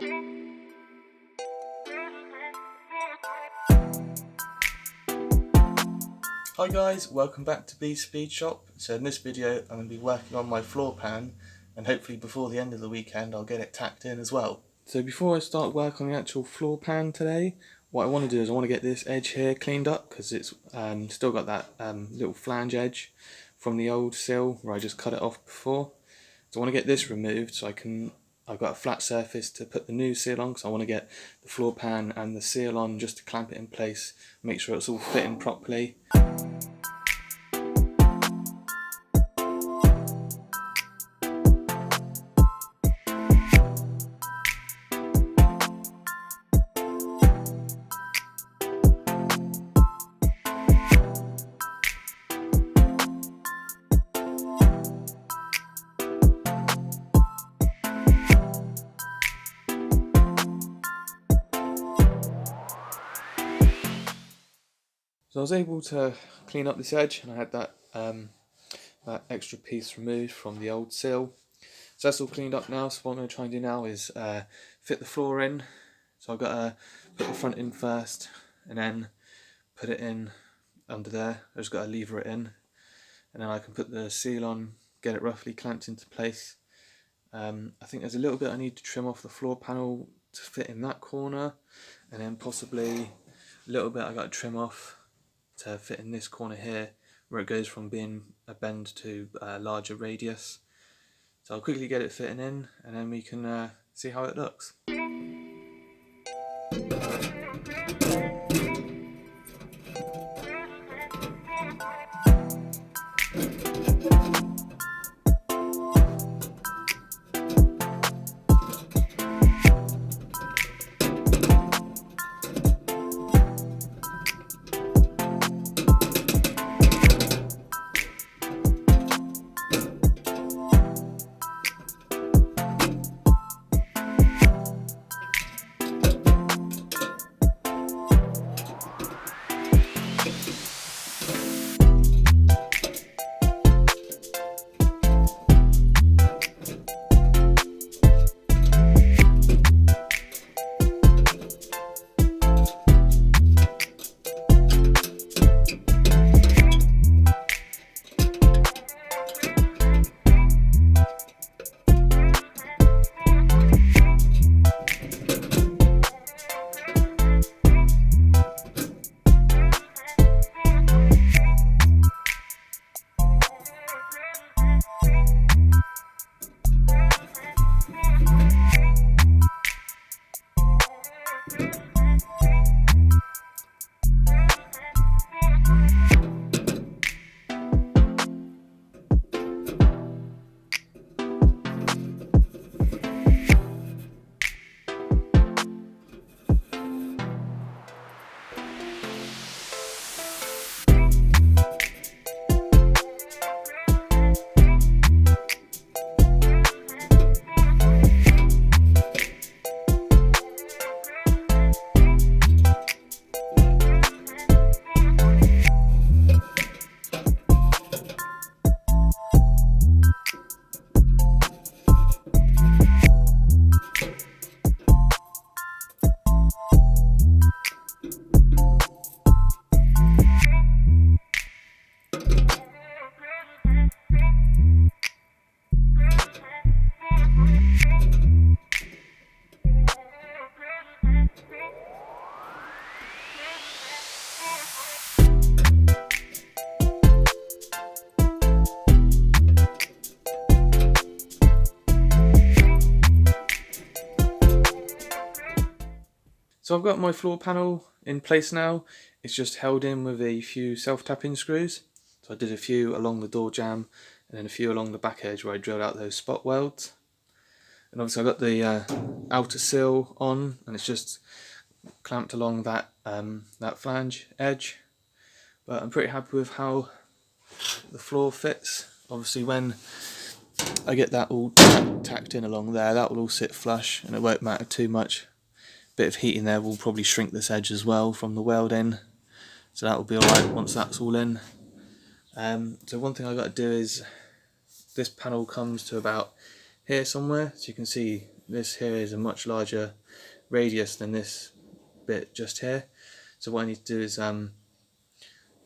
Hi guys, welcome back to B's Speed Shop. So in this video I'm going to be working on my floor pan, and hopefully before the end of the weekend I'll get it tacked in as well. So before I start work on the actual floor pan today, what I want to do is I want to get this edge here cleaned up because it's still got that little flange edge from the old sill where I just cut it off before. So I want to get this removed so I've got a flat surface to put the new seal on, because I want to get the floor pan and the seal on just to clamp it in place, make sure it's all fitting properly. So I was able to clean up this edge, and I had that extra piece removed from the old sill. So that's all cleaned up now. So what I'm going to try and do now is fit the floor in. So I've got to put the front in first and then put it in under there. I've just got to lever it in, and then I can put the seal on, get it roughly clamped into place. I think there's a little bit I need to trim off the floor panel to fit in that corner, and then possibly a little bit I got to trim off to fit in this corner here where it goes from being a bend to a larger radius. So I'll quickly get it fitting in and then we can see how it looks. So I've got my floor panel in place now. It's just held in with a few self-tapping screws. So I did a few along the door jamb and then a few along the back edge where I drilled out those spot welds. And obviously I've got the outer sill on, and it's just clamped along that that flange edge. But I'm pretty happy with how the floor fits. Obviously when I get that all tacked in along there, that will all sit flush and it won't matter too much. Bit of heat in there will probably shrink this edge as well from the weld in, so that will be alright once that's all in. So one thing I've got to do is, this panel comes to about here somewhere, so you can see this here is a much larger radius than this bit just here. So what I need to do is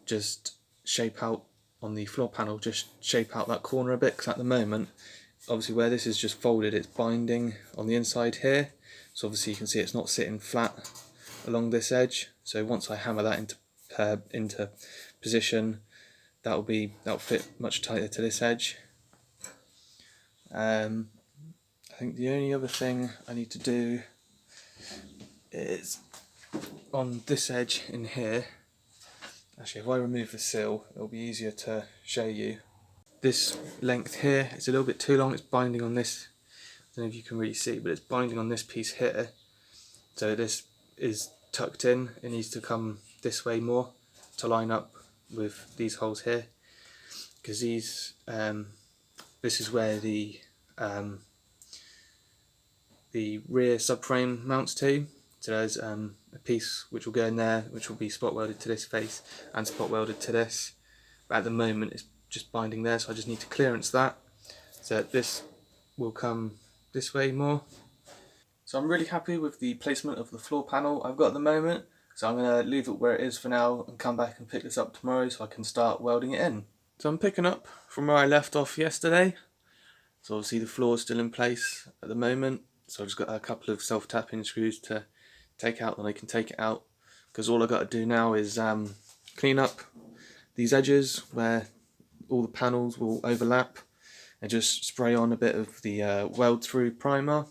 just shape out on the floor panel, just shape out that corner a bit, because at the moment, obviously where this is just folded, it's binding on the inside here. So obviously you can see it's not sitting flat along this edge. So once I hammer that into position, that'll fit much tighter to this edge. I think the only other thing I need to do is on this edge in here. Actually, if I remove the sill, it'll be easier to show you. This length here is a little bit too long. It's binding on this. I don't know if you can really see, but it's binding on this piece here. So this is tucked in. It needs to come this way more to line up with these holes here, because these this is where the rear subframe mounts to. So there's a piece which will go in there, which will be spot welded to this face and spot welded to this. But at the moment it's just binding there, so I just need to clearance that, so that this will come this way more. So I'm really happy with the placement of the floor panel I've got at the moment, so I'm going to leave it where it is for now and come back and pick this up tomorrow so I can start welding it in. So I'm picking up from where I left off yesterday. So obviously the floor is still in place at the moment, so I've just got a couple of self-tapping screws to take out, and I can take it out, because all I've got to do now is clean up these edges where all the panels will overlap, and just spray on a bit of the weld through primer.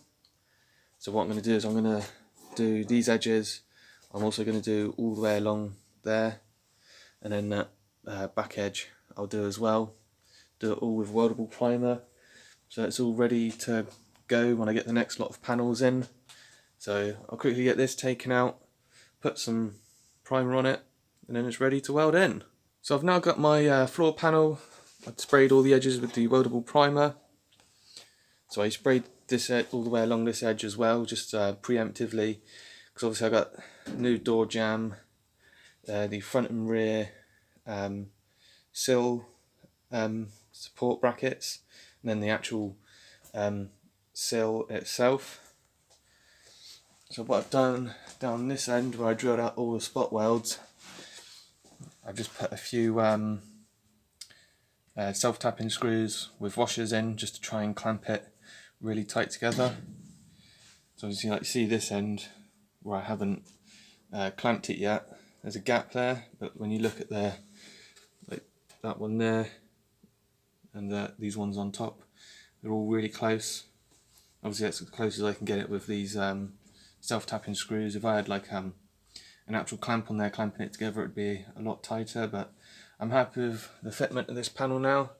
So what I'm going to do is I'm going to do these edges. I'm also going to do all the way along there, and then that back edge I'll do as well. Do it all with weldable primer, so it's all ready to go when I get the next lot of panels in. So I'll quickly get this taken out, put some primer on it, and then it's ready to weld in. So I've now got my floor panel. I've sprayed all the edges with the weldable primer. So I sprayed this all the way along this edge as well, just preemptively, because obviously I got new door jamb, the front and rear sill support brackets, and then the actual sill itself. So what I've done down this end, where I drilled out all the spot welds, I've just put a few self-tapping screws with washers in, just to try and clamp it really tight together. So obviously, like you see this end where I haven't clamped it yet, there's a gap there, but when you look at like that one there and these ones on top, they're all really close. Obviously that's as close as I can get it with these self-tapping screws. If I had like an actual clamp on there clamping it together, it'd be a lot tighter, but I'm happy with the fitment of this panel now.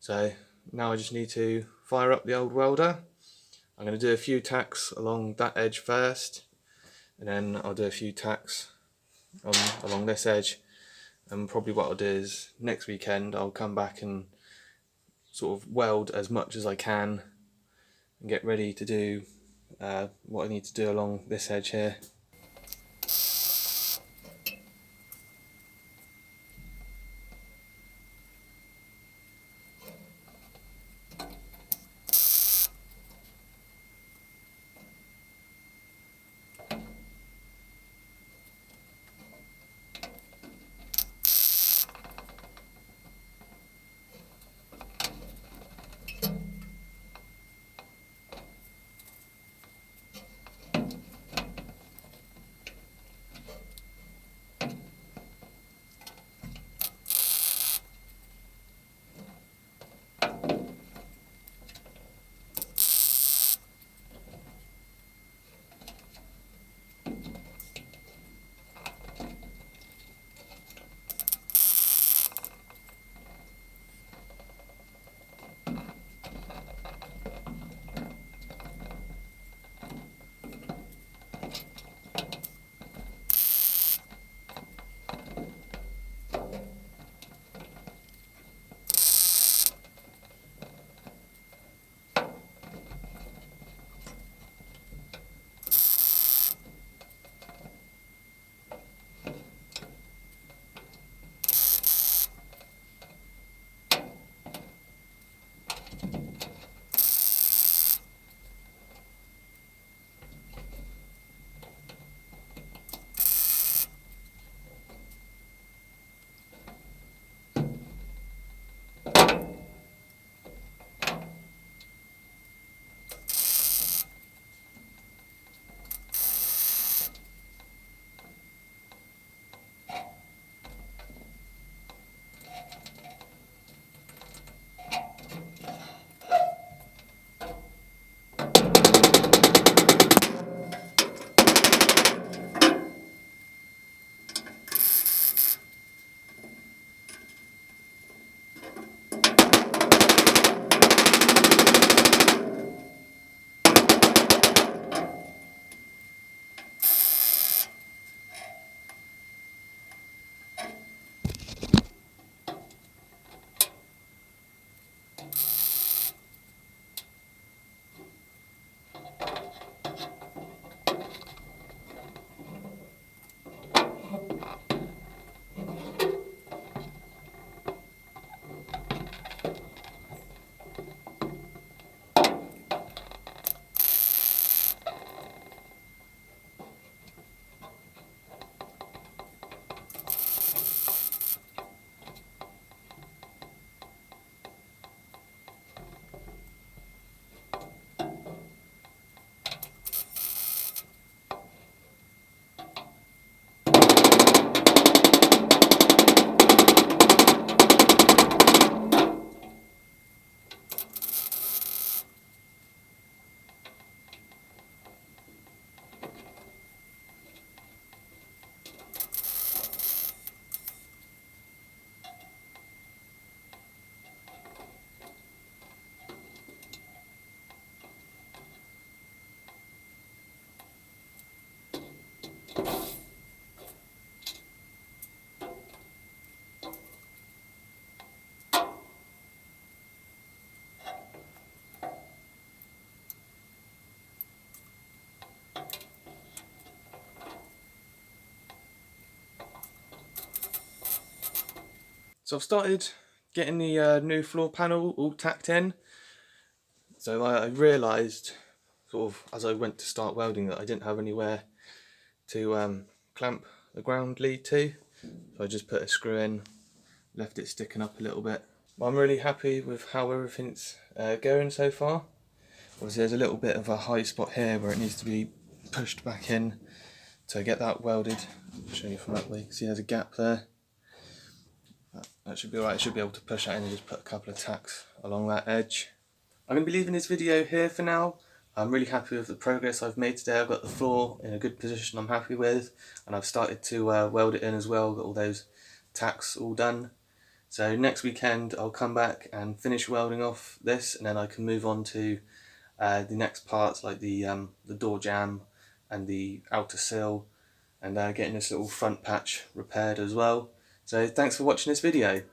So now I just need to fire up the old welder. I'm going to do a few tacks along that edge first, and then I'll do a few tacks along this edge, and probably what I'll do is next weekend I'll come back and sort of weld as much as I can and get ready to do what I need to do along this edge here. So I've started getting the new floor panel all tacked in. So I realised sort of as I went to start welding that I didn't have anywhere to clamp the ground lead to. So I just put a screw in, left it sticking up a little bit. But I'm really happy with how everything's going so far. Obviously there's a little bit of a high spot here where it needs to be pushed back in to get that welded. I'll show you from that way. See there's a gap there. That should be alright. I should be able to push that in and just put a couple of tacks along that edge. I'm going to be leaving this video here for now. I'm really happy with the progress I've made today. I've got the floor in a good position I'm happy with, and I've started to weld it in as well, got all those tacks all done. So next weekend I'll come back and finish welding off this, and then I can move on to the next parts like the door jamb and the outer sill, and getting this little front patch repaired as well. So thanks for watching this video.